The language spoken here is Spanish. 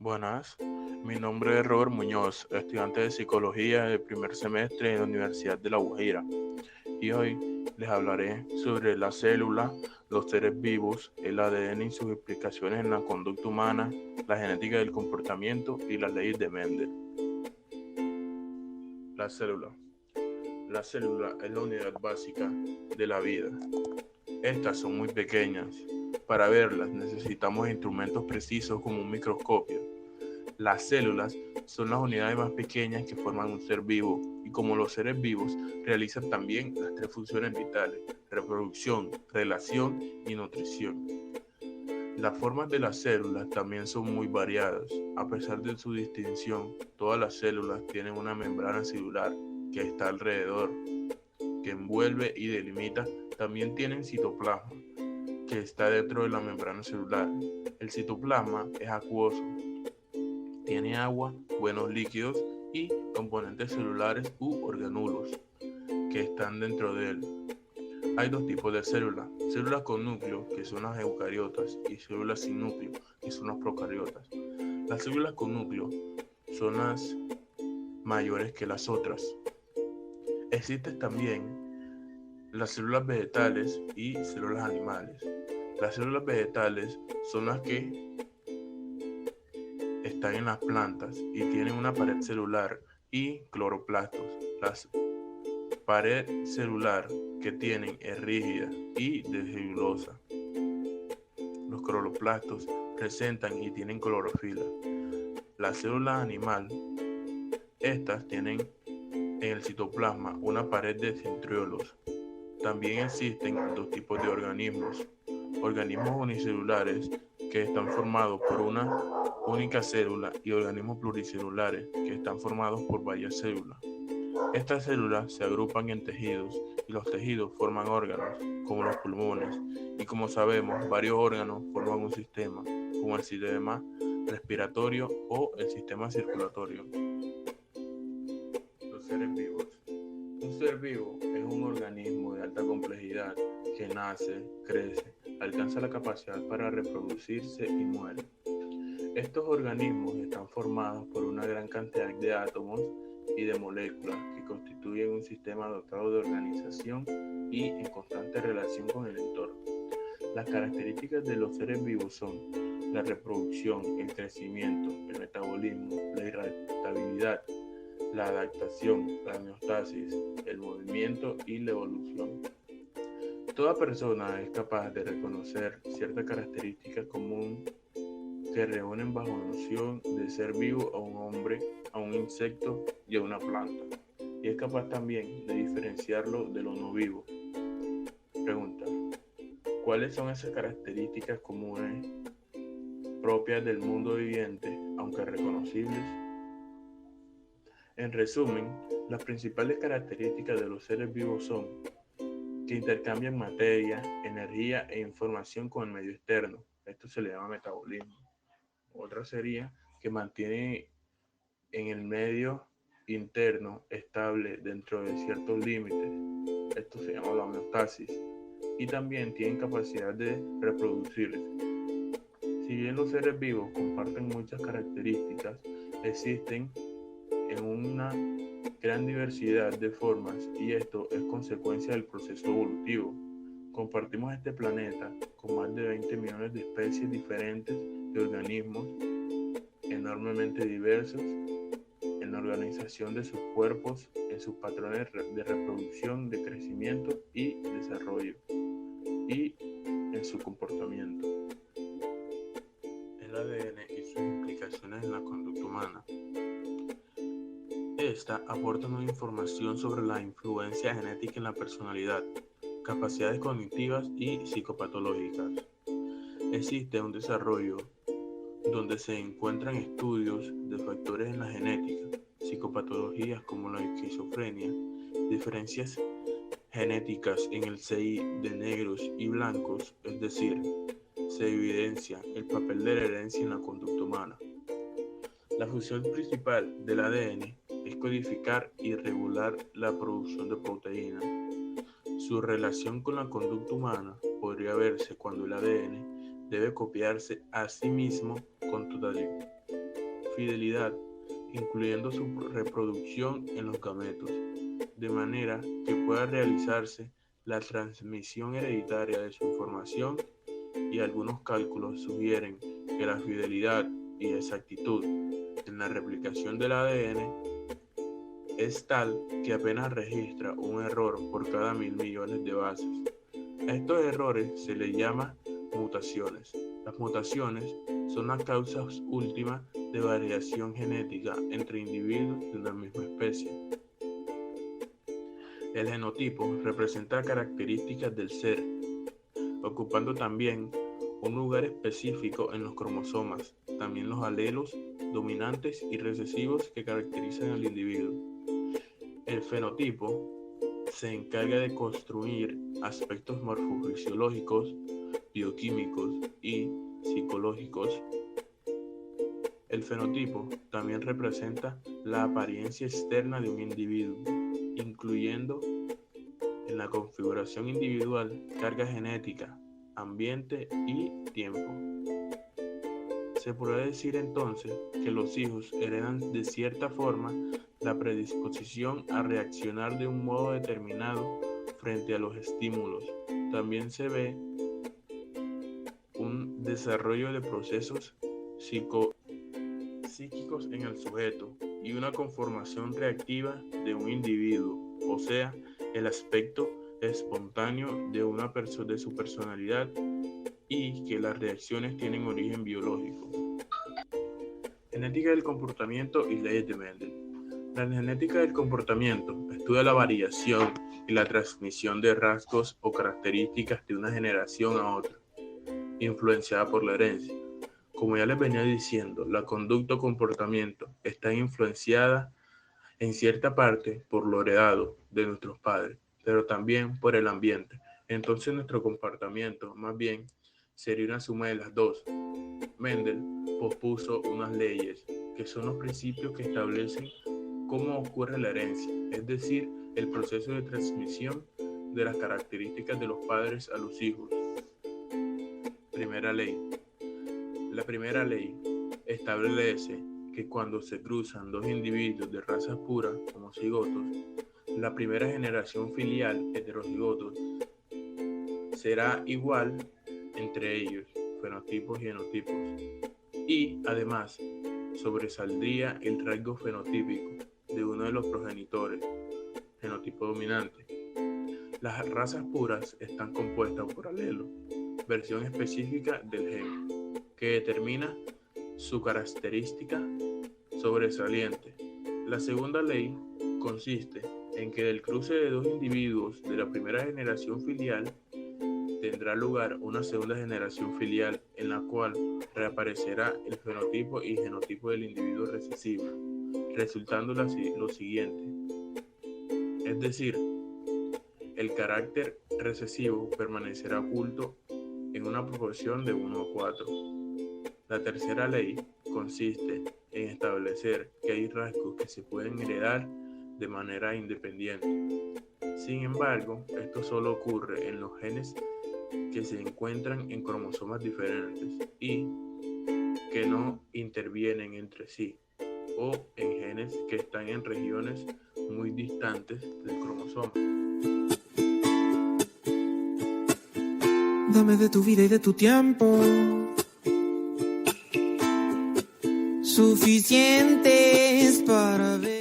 Buenas, mi nombre es Robert Muñoz, estudiante de Psicología del primer semestre en la Universidad de La Guajira, y hoy les hablaré sobre la célula, los seres vivos, el ADN y sus implicaciones en la conducta humana, la genética del comportamiento y las leyes de Mendel. La célula. La célula es la unidad básica de la vida. Estas son muy pequeñas. Para verlas necesitamos instrumentos precisos como un microscopio. Las células son las unidades más pequeñas que forman un ser vivo y como los seres vivos realizan también las tres funciones vitales: reproducción, relación y nutrición. Las formas de las células también son muy variadas. A pesar de su distinción, todas las células tienen una membrana celular que está alrededor, que envuelve y delimita. También tienen citoplasma, que está dentro de la membrana celular. El citoplasma es acuoso, tiene agua, buenos líquidos y componentes celulares u organulos que están dentro de él. Hay dos tipos de células: células con núcleo, que son las eucariotas, y células sin núcleo, que son las procariotas. Las células con núcleo son las mayores que las otras. Existen también las células vegetales y células animales. Las células vegetales son las que están en las plantas y tienen una pared celular y cloroplastos. La pared celular que tienen es rígida y de celulosa. Los cloroplastos presentan y tienen clorofila. La célula animal, estas tienen en el citoplasma una pared de centriolos. También existen dos tipos de organismos: organismos unicelulares, que están formados por una única célula, y organismos pluricelulares, que están formados por varias células. Estas células se agrupan en tejidos y los tejidos forman órganos, como los pulmones, y como sabemos, varios órganos forman un sistema, como el sistema respiratorio o el sistema circulatorio. Los seres vivos. Un ser vivo es un organismo de alta complejidad que nace, crece, alcanza la capacidad para reproducirse y muere. Estos organismos están formados por una gran cantidad de átomos y de moléculas que constituyen un sistema dotado de organización y en constante relación con el entorno. Las características de los seres vivos son la reproducción, el crecimiento, el metabolismo, la irritabilidad, la adaptación, la homeostasis, el movimiento y la evolución. Toda persona es capaz de reconocer ciertas características comunes que reúnen bajo noción de ser vivo a un hombre, a un insecto y a una planta. Y es capaz también de diferenciarlo de lo no vivo. Pregunta: ¿cuáles son esas características comunes propias del mundo viviente, aunque reconocibles? En resumen, las principales características de los seres vivos son que intercambian materia, energía e información con el medio externo. Esto se le llama metabolismo. Otra sería que mantiene en el medio interno estable dentro de ciertos límites. Esto se llama la homeostasis. Y también tienen capacidad de reproducirse. Si bien los seres vivos comparten muchas características, existen en una gran diversidad de formas, y esto es consecuencia del proceso evolutivo. Compartimos este planeta con más de 20 millones de especies diferentes de organismos enormemente diversos en la organización de sus cuerpos, en sus patrones de reproducción, de crecimiento y desarrollo, y en su comportamiento. El ADN y sus implicaciones en la conducta humana. Esta aporta una información sobre la influencia genética en la personalidad, capacidades cognitivas y psicopatológicas. Existe un desarrollo donde se encuentran estudios de factores en la genética, psicopatologías como la esquizofrenia, diferencias genéticas en el CI de negros y blancos, es decir, se evidencia el papel de la herencia en la conducta humana. La función principal del ADN es codificar y regular la producción de proteínas. Su relación con la conducta humana podría verse cuando el ADN debe copiarse a sí mismo con totalidad. fidelidad, incluyendo su reproducción en los gametos, de manera que pueda realizarse la transmisión hereditaria de su información, y algunos cálculos sugieren que la fidelidad y exactitud en la replicación del ADN es tal que apenas registra un error por cada 1.000 millones de bases. A estos errores se les llama mutaciones. Las mutaciones son las causas últimas de variación genética entre individuos de una misma especie. El genotipo representa características del ser, ocupando también un lugar específico en los cromosomas, también los alelos dominantes y recesivos que caracterizan al individuo. El fenotipo se encarga de construir aspectos morfofisiológicos, bioquímicos y psicológicos. El fenotipo también representa la apariencia externa de un individuo, incluyendo en la configuración individual carga genética, ambiente y tiempo. Se puede decir entonces que los hijos heredan de cierta forma la predisposición a reaccionar de un modo determinado frente a los estímulos. También se ve un desarrollo de procesos psíquicos en el sujeto y una conformación reactiva de un individuo, o sea, el aspecto espontáneo de su personalidad, y que las reacciones tienen origen biológico. Genética del comportamiento y leyes de Mendel. La genética del comportamiento estudia la variación y la transmisión de rasgos o características de una generación a otra, influenciada por la herencia. Como ya les venía diciendo, la conducta o comportamiento está influenciada en cierta parte por lo heredado de nuestros padres, pero también por el ambiente. Entonces nuestro comportamiento más bien sería una suma de las dos. Mendel propuso unas leyes que son los principios que establecen cómo ocurre la herencia, es decir, el proceso de transmisión de las características de los padres a los hijos. Primera ley. La primera ley establece que cuando se cruzan dos individuos de razas puras, homocigotos, la primera generación filial, heterocigotos, será igual entre ellos, fenotipos y genotipos, y además sobresaldría el rasgo fenotípico de uno de los progenitores, genotipo dominante. Las razas puras están compuestas por alelos, versión específica del gen, que determina su característica sobresaliente. La segunda ley consiste en que del cruce de dos individuos de la primera generación filial tendrá lugar una segunda generación filial en la cual reaparecerá el fenotipo y genotipo del individuo recesivo, resultando lo siguiente. Es decir, el carácter recesivo permanecerá oculto en una proporción de 1 a 4. La tercera ley consiste en establecer que hay rasgos que se pueden heredar de manera independiente. Sin embargo, esto solo ocurre en los genes que se encuentran en cromosomas diferentes y que no intervienen entre sí, o en genes que están en regiones muy distantes del cromosoma. Dame de tu vida y de tu tiempo, suficientes para ver.